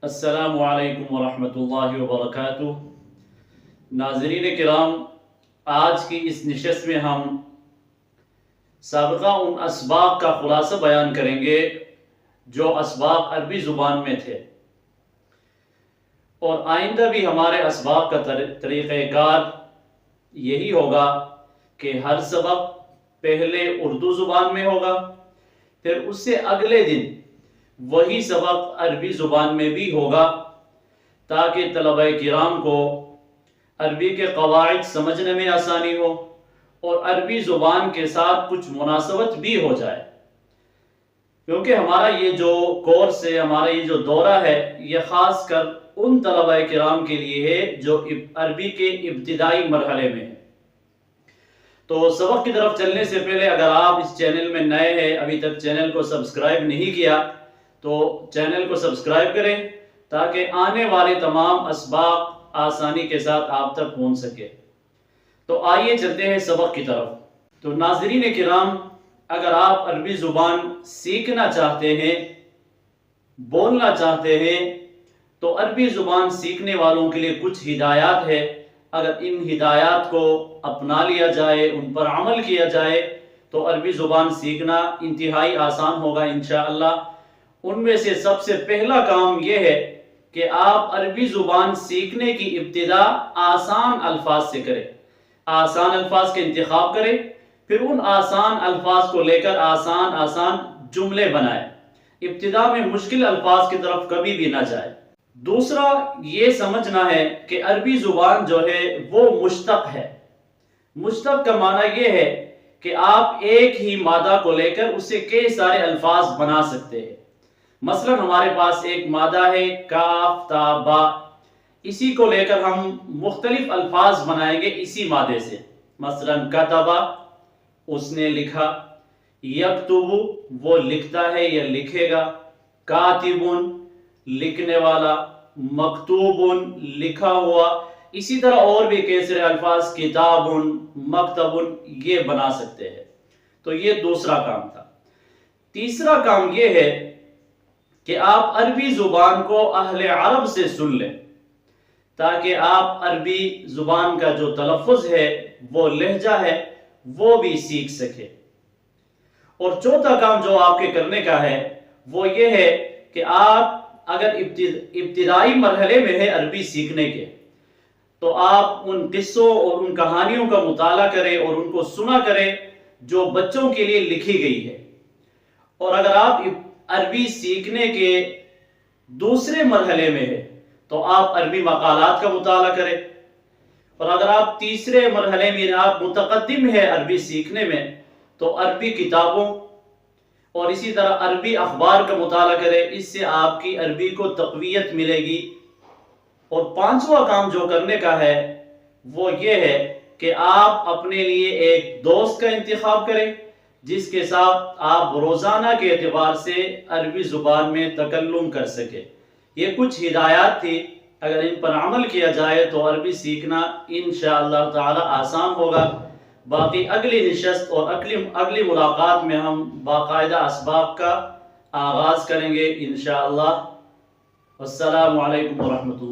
السلام علیکم ورحمۃ اللہ وبرکاتہ۔ ناظرین کرام، آج کی اس نشست میں ہم سابقہ ان اسباق کا خلاصہ بیان کریں گے جو اسباق عربی زبان میں تھے، اور آئندہ بھی ہمارے اسباق کا طریقہ کار یہی ہوگا کہ ہر سبق پہلے اردو زبان میں ہوگا، پھر اس سے اگلے دن وہی سبق عربی زبان میں بھی ہوگا، تاکہ طلبہ کرام کو عربی کے قواعد سمجھنے میں آسانی ہو اور عربی زبان کے ساتھ کچھ مناسبت بھی ہو جائے، کیونکہ ہمارا یہ جو کورس ہے، ہمارا یہ جو دورہ ہے، یہ خاص کر ان طلبہ کرام کے لیے ہے جو عربی کے ابتدائی مرحلے میں ہیں۔ تو سبق کی طرف چلنے سے پہلے اگر آپ اس چینل میں نئے ہیں، ابھی تک چینل کو سبسکرائب نہیں کیا تو چینل کو سبسکرائب کریں تاکہ آنے والے تمام اسباق آسانی کے ساتھ آپ تک پہنچ سکے۔ تو آئیے چلتے ہیں سبق کی طرف۔ تو ناظرین کرام، اگر آپ عربی زبان سیکھنا چاہتے ہیں، بولنا چاہتے ہیں، تو عربی زبان سیکھنے والوں کے لیے کچھ ہدایات ہے۔ اگر ان ہدایات کو اپنا لیا جائے، ان پر عمل کیا جائے، تو عربی زبان سیکھنا انتہائی آسان ہوگا انشاءاللہ۔ ان میں سے سب سے پہلا کام یہ ہے کہ آپ عربی زبان سیکھنے کی ابتدا آسان الفاظ سے کریں، آسان الفاظ کا انتخاب کریں، پھر ان آسان الفاظ کو لے کر آسان جملے بنائیں۔ ابتدا میں مشکل الفاظ کی طرف کبھی بھی نہ جائے۔ دوسرا یہ سمجھنا ہے کہ عربی زبان جو ہے وہ مشتق ہے۔ مشتق کا معنی یہ ہے کہ آپ ایک ہی مادہ کو لے کر اسے کئی سارے الفاظ بنا سکتے ہیں۔ مثلا ہمارے پاس ایک مادہ ہے کاف تا با، اسی کو لے کر ہم مختلف الفاظ بنائیں گے اسی مادے سے۔ مثلا کتبہ، اس نے لکھا، یکتب، وہ لکھتا ہے یا لکھے گا، کاتب، لکھنے والا، مکتوب، لکھا ہوا۔ اسی طرح اور بھی کئی سارے الفاظ کتاب، مکتب، یہ بنا سکتے ہیں۔ تو یہ دوسرا کام تھا۔ تیسرا کام یہ ہے کہ آپ عربی زبان کو اہل عرب سے سن لیں، تاکہ آپ عربی زبان کا جو تلفظ ہے، وہ لہجہ ہے، وہ بھی سیکھ سکیں۔ اور چوتھا کام جو آپ کے کرنے کا ہے وہ یہ ہے کہ آپ اگر ابتدائی مرحلے میں ہے عربی سیکھنے کے، تو آپ ان قصوں اور ان کہانیوں کا مطالعہ کریں اور ان کو سنا کریں جو بچوں کے لیے لکھی گئی ہے۔ اور اگر آپ عربی سیکھنے کے دوسرے مرحلے میں ہے تو آپ عربی مقالات کا مطالعہ کریں، اور اگر آپ تیسرے مرحلے میں آپ متقدم ہے عربی سیکھنے میں تو عربی کتابوں اور اسی طرح عربی اخبار کا مطالعہ کریں۔ اس سے آپ کی عربی کو تقویت ملے گی۔ اور پانچواں کام جو کرنے کا ہے وہ یہ ہے کہ آپ اپنے لیے ایک دوست کا انتخاب کریں جس کے ساتھ آپ روزانہ کے اعتبار سے عربی زبان میں تکلم کر سکیں۔ یہ کچھ ہدایات تھی، اگر ان پر عمل کیا جائے تو عربی سیکھنا انشاءاللہ تعالی آسان ہوگا۔ باقی اگلی نشست اور اگلی ملاقات میں ہم باقاعدہ اسباق کا آغاز کریں گے انشاءاللہ۔ السلام علیکم ورحمۃ اللہ۔